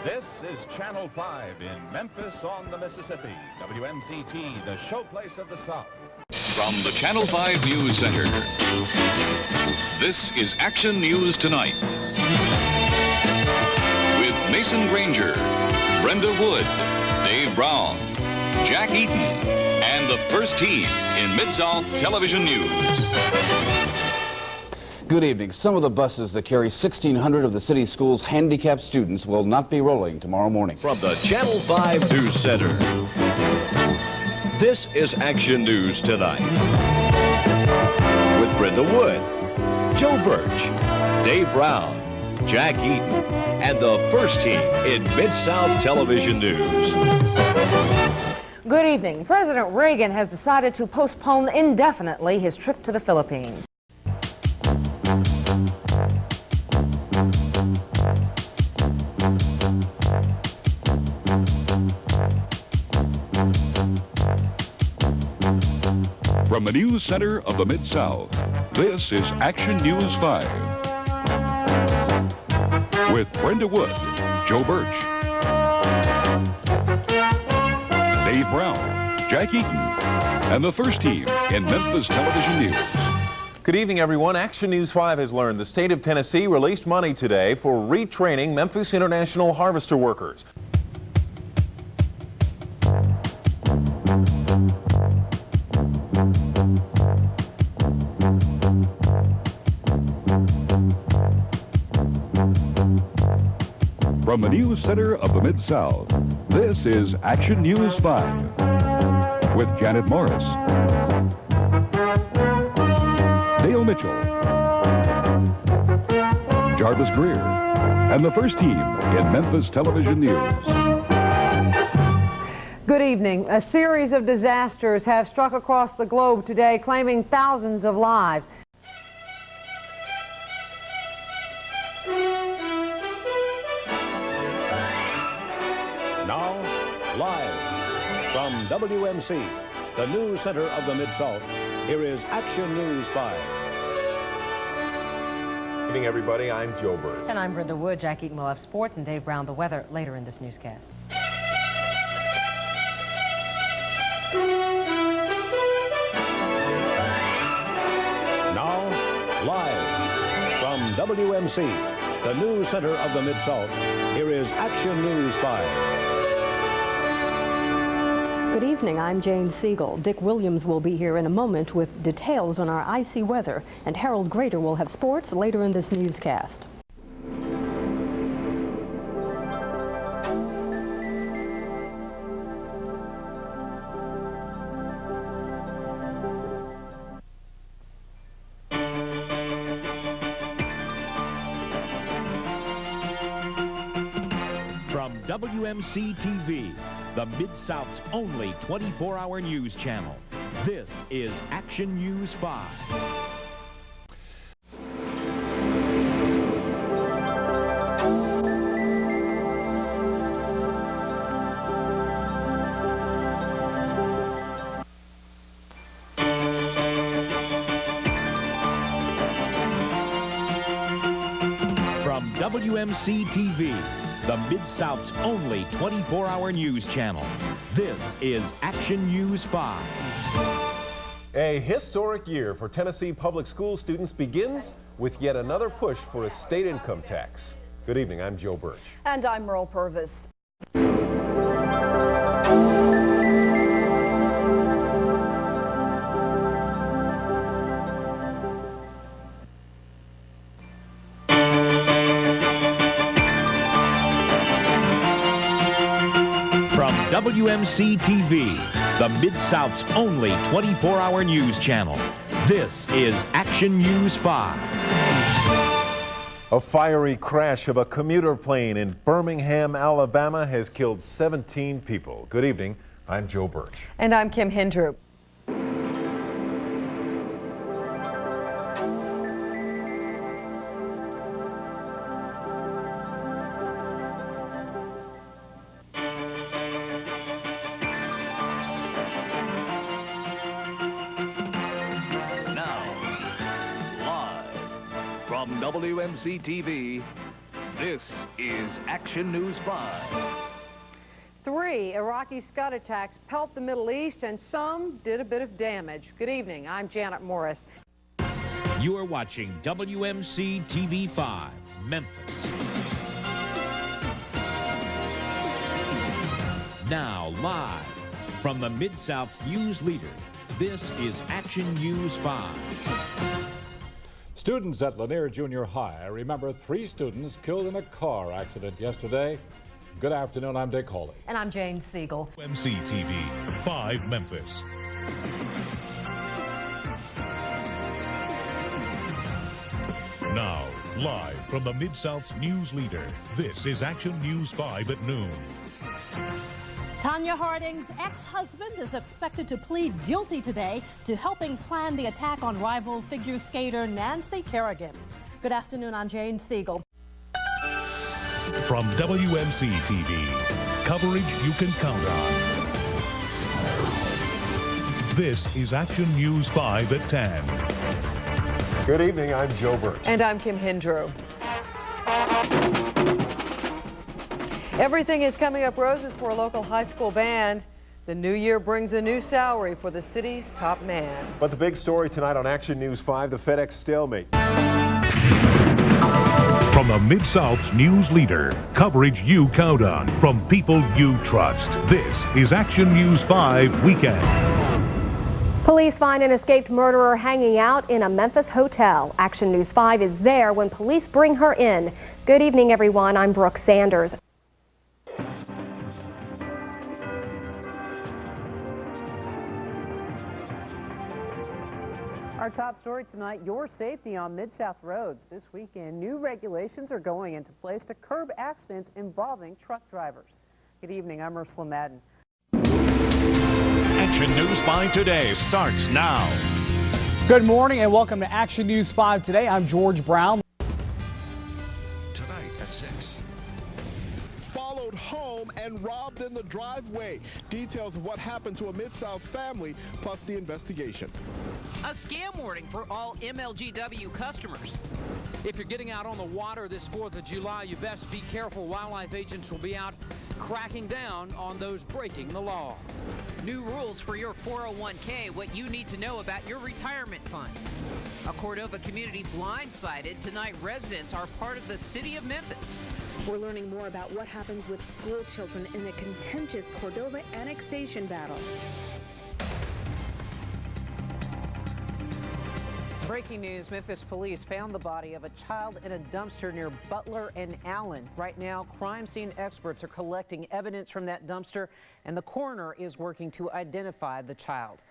This is Channel 5 in Memphis on the Mississippi. WMC-TV, the showplace of the South. From the Channel 5 News Center, this is Action News Tonight. With Mason Granger, Brenda Wood, Dave Brown, Jack Eaton, and the first team in Mid-South Television News. Good evening. Some of the buses that carry 1,600 of the city's schools' handicapped students will not be rolling tomorrow morning. From the Channel 5 News Center, this is Action News Tonight. With Brenda Wood, Joe Birch, Dave Brown, Jack Eaton, and the first team in Mid-South Television News. Good evening. President Reagan has decided to postpone indefinitely his trip to the Philippines. From the News Center of the Mid-South, this is Action News 5. With Brenda Wood, Joe Birch, Dave Brown, Jack Eaton, and the first team in Memphis Television News. Good evening, everyone. Action News 5 has learned the state of Tennessee released money today for retraining Memphis International Harvester workers. From the News Center of the Mid-South, this is Action News 5 with Janet Morris, Dale Mitchell, Jarvis Greer, and the first team in Memphis Television News. Good evening. A series of disasters have struck across the globe today, claiming thousands of lives. Now, live from WMC, the news center of the Mid-South, here is Action News 5. Good evening, everybody. I'm Joe Birch. And I'm Brenda Wood. Jack Eaton will have sports, and Dave Brown the weather later in this newscast. Now, live from WMC, the news center of the Mid-South, here is Action News 5. Good evening, I'm Jane Siegel. Dick Williams will be here in a moment with details on our icy weather, and Harold Grader will have sports later in this newscast. From WMC-TV, the Mid-South's only 24-hour news channel, this is Action News 5. From WMC-TV, the Mid-South's only 24-hour news channel. This is Action News 5. A historic year for Tennessee public school students begins with yet another push for a state income tax. Good evening, I'm Joe Birch. And I'm Merle Purvis. From WMC-TV, the Mid-South's only 24-hour news channel, this is Action News 5. A fiery crash of a commuter plane in Birmingham, Alabama has killed 17 people. Good evening, I'm Joe Birch. And I'm Kim Hindroop. Now, live from WMC-TV, This is Action News 5. 3 Iraqi Scud attacks pelt the Middle East, and some did a bit of damage. Good evening. I'm Janet Morris. You are watching WMC-TV 5, Memphis. Now, live from the Mid-South's news leader, this is Action News 5. Students at Lanier Junior High remember 3 students killed in a car accident yesterday. Good afternoon, I'm Dick Hawley. And I'm Jane Siegel. WMC-TV 5, Memphis. Now, live from the Mid-South's news leader, this is Action News 5 at noon. Tanya Harding's ex-husband is expected to plead guilty today to helping plan the attack on rival figure skater Nancy Kerrigan. Good afternoon, I'm Jane Siegel. From WMC-TV, coverage you can count on. This is Action News 5 at 10. Good evening, I'm Joe Birch. And I'm Kim Hindrew. Everything is coming up roses for a local high school band. The new year brings a new salary for the city's top man. But the big story tonight on Action News 5, the FedEx stalemate. From the Mid-South's news leader, coverage you count on from people you trust. This is Action News 5 Weekend. Police find an escaped murderer hanging out in a Memphis hotel. Action News 5 is there when police bring her in. Good evening, everyone. I'm Brooke Sanders. Our top story tonight, your safety on Mid-South roads. This weekend, new regulations are going into place to curb accidents involving truck drivers. Good evening, I'm Ursula Madden. Action News 5 Today starts now. Good morning and welcome to Action News 5 Today. I'm George Brown. Tonight at 6. Followed home and robbed in the driveway. Details of what happened to a Mid-South family, plus the investigation. A scam warning for all MLGW customers. If you're getting out on the water this 4th of July, you best be careful. Wildlife agents will be out cracking down on those breaking the law. New rules for your 401k, what you need to know about your retirement fund. A Cordova community blindsided. Tonight, residents are part of the city of Memphis. We're learning more about what happens with school children in the contentious Cordova annexation battle. Breaking news, Memphis police found the body of a child in a dumpster near Butler and Allen. Right now, crime scene experts are collecting evidence from that dumpster, and the coroner is working to identify the child.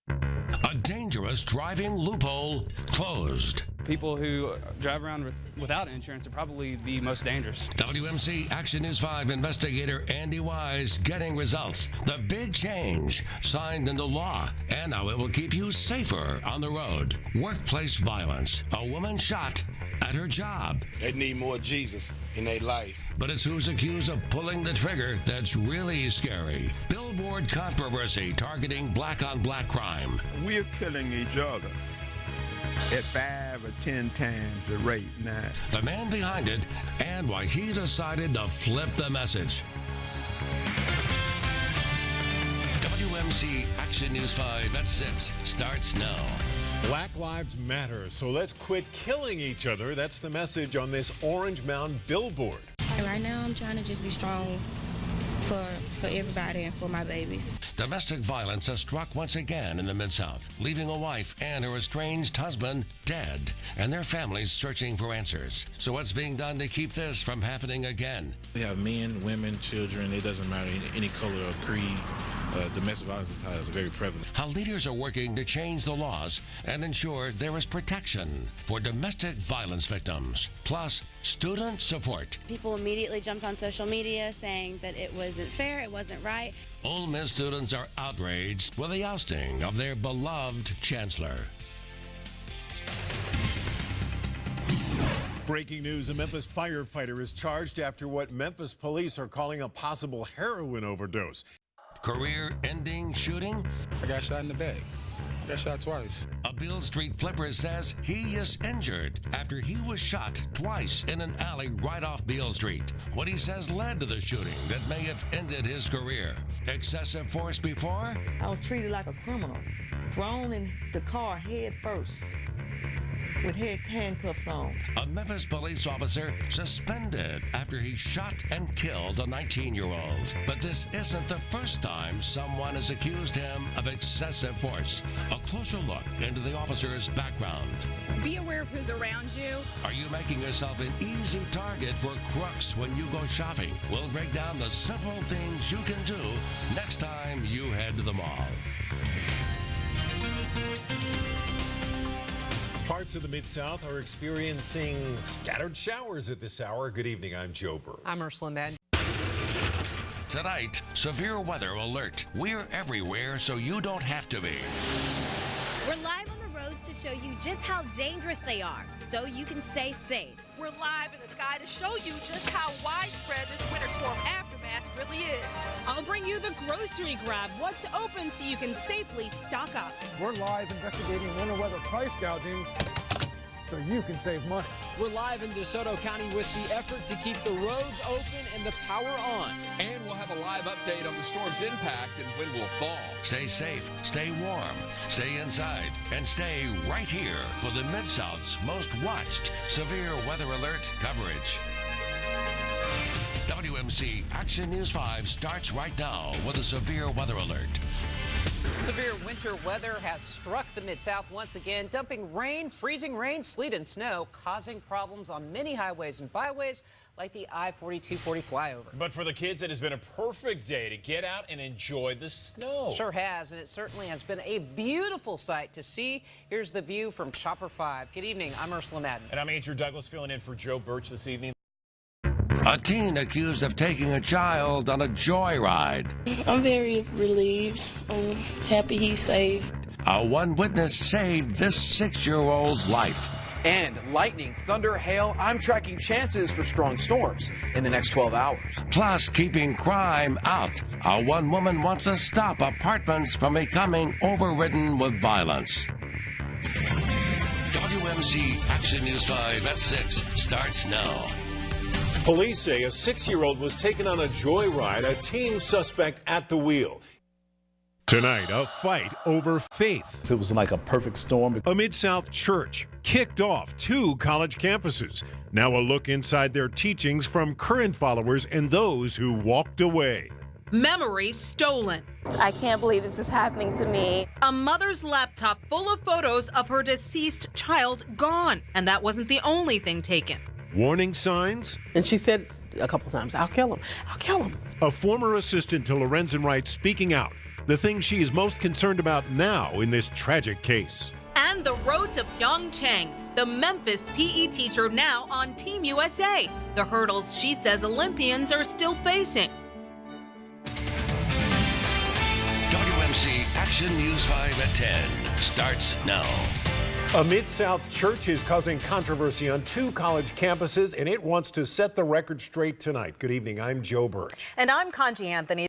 A dangerous driving loophole closed. People who drive around without insurance are probably the most dangerous. WMC Action News 5 investigator Andy Wise getting results. The big change signed into law and how it will keep you safer on the road. Workplace violence. A woman shot at her job. They need more Jesus in their life. But it's who's accused of pulling the trigger that's really scary. Billboard controversy targeting black-on-black crime. We're killing each other at 5 or 10 times the rate now. The man behind it and why he decided to flip the message. WMC Action News 5 at 6 starts now. Black Lives Matter, so let's quit killing each other. That's the message on this Orange Mound billboard. Right now, I'm trying to just be strong for everybody and for my babies. Domestic violence has struck once again in the Mid-South, leaving a wife and her estranged husband dead, and their families searching for answers. So what's being done to keep this from happening again? We have men, women, children, it doesn't matter any color or creed. Domestic violence is very prevalent. How leaders are working to change the laws and ensure there is protection for domestic violence victims, plus student support. People immediately jumped on social media saying that it wasn't fair, it wasn't right. Ole Miss students are outraged with the ousting of their beloved chancellor. Breaking news, a Memphis firefighter is charged after what Memphis police are calling a possible heroin overdose. Career-ending shooting? I got shot in the back. Got shot twice. A Beale Street flipper says he is injured after he was shot twice in an alley right off Beale Street. What he says led to the shooting that may have ended his career. Excessive force before? I was treated like a criminal, thrown in the car head first, with handcuffs on. A Memphis police officer suspended after he shot and killed a 19-year-old. But this isn't the first time someone has accused him of excessive force. A closer look into the officer's background. Be aware of who's around you. Are you making yourself an easy target for crooks when you go shopping? We'll break down the simple things you can do next time you head to the mall. Parts of the Mid-South are experiencing scattered showers at this hour. Good evening, I'm Joe Burr. I'm Ursula Madden. Tonight, severe weather alert. We're everywhere so you don't have to be. We're live on the roads to show you just how dangerous they are, so you can stay safe. We're live in the sky to show you just how widespread this winter storm aftermath really is. I'll bring you the grocery grab, what's open so you can safely stock up. We're live investigating winter weather price gouging so you can save money. We're live in DeSoto County with the effort to keep the roads open and the power on. And we'll have a live update on the storm's impact and when will fall. Stay safe, stay warm, stay inside, and stay right here for the Mid-South's most watched severe weather alert coverage. WMC Action News 5 starts right now with a severe weather alert. Severe winter weather has struck the Mid-South once again, dumping rain, freezing rain, sleet, and snow, causing problems on many highways and byways like the I-4240 flyover. But for the kids, it has been a perfect day to get out and enjoy the snow. Sure has, and it certainly has been a beautiful sight to see. Here's the view from Chopper 5. Good evening, I'm Ursula Madden. And I'm Andrew Douglas filling in for Joe Birch this evening. A teen accused of taking a child on a joyride. I'm very relieved. I'm happy he's safe. A one witness saved this 6-year-old's life. And lightning, thunder, hail, I'm tracking chances for strong storms in the next 12 hours. Plus, keeping crime out. A one woman wants to stop apartments from becoming overridden with violence. WMC Action News 5 at 6 starts now. Police say a 6-year-old was taken on a joyride, a teen suspect at the wheel. Tonight, a fight over faith. It was like a perfect storm. A Mid-South church kicked off 2 college campuses. Now a look inside their teachings from current followers and those who walked away. Memory stolen. I can't believe this is happening to me. A mother's laptop full of photos of her deceased child gone. And that wasn't the only thing taken. Warning signs? And she said a couple times, I'll kill him. I'll kill him. A former assistant to Lorenzen Wright speaking out. The thing she is most concerned about now in this tragic case. And the road to Pyeongchang. The Memphis PE teacher now on Team USA. The hurdles she says Olympians are still facing. WMC Action News 5 at 10 starts now. A Mid-South church is causing controversy on 2 college campuses, and it wants to set the record straight tonight. Good evening, I'm Joe Birch. And I'm Conji Anthony.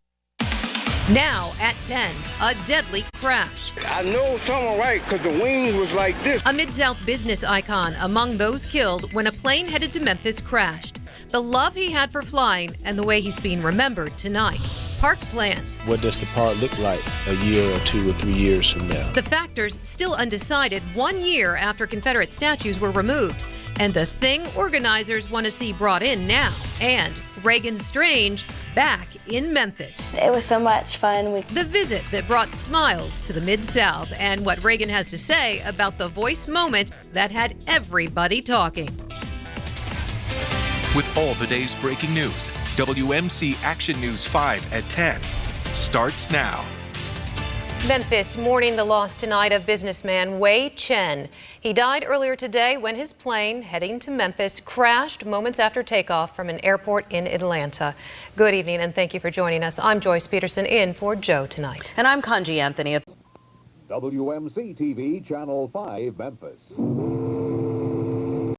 Now at 10, a deadly crash. I know something right because the wings was like this. A Mid-South business icon among those killed when a plane headed to Memphis crashed. The love he had for flying and the way he's being remembered tonight. Park plans. What does the park look like a year or 2 or 3 years from now? The factors still undecided 1 year after Confederate statues were removed. And the thing organizers want to see brought in now. And Reagan Strange back in Memphis. It was so much fun. The visit that brought smiles to the Mid-South and what Reagan has to say about the voice moment that had everybody talking. With all the day's breaking news, WMC Action News 5 at 10 starts now. Memphis mourning the loss tonight of businessman Wei Chen. He died earlier today when his plane heading to Memphis crashed moments after takeoff from an airport in Atlanta. Good evening and thank you for joining us. I'm Joyce Peterson in for Joe tonight. And I'm Conji Anthony. WMC-TV Channel 5 Memphis.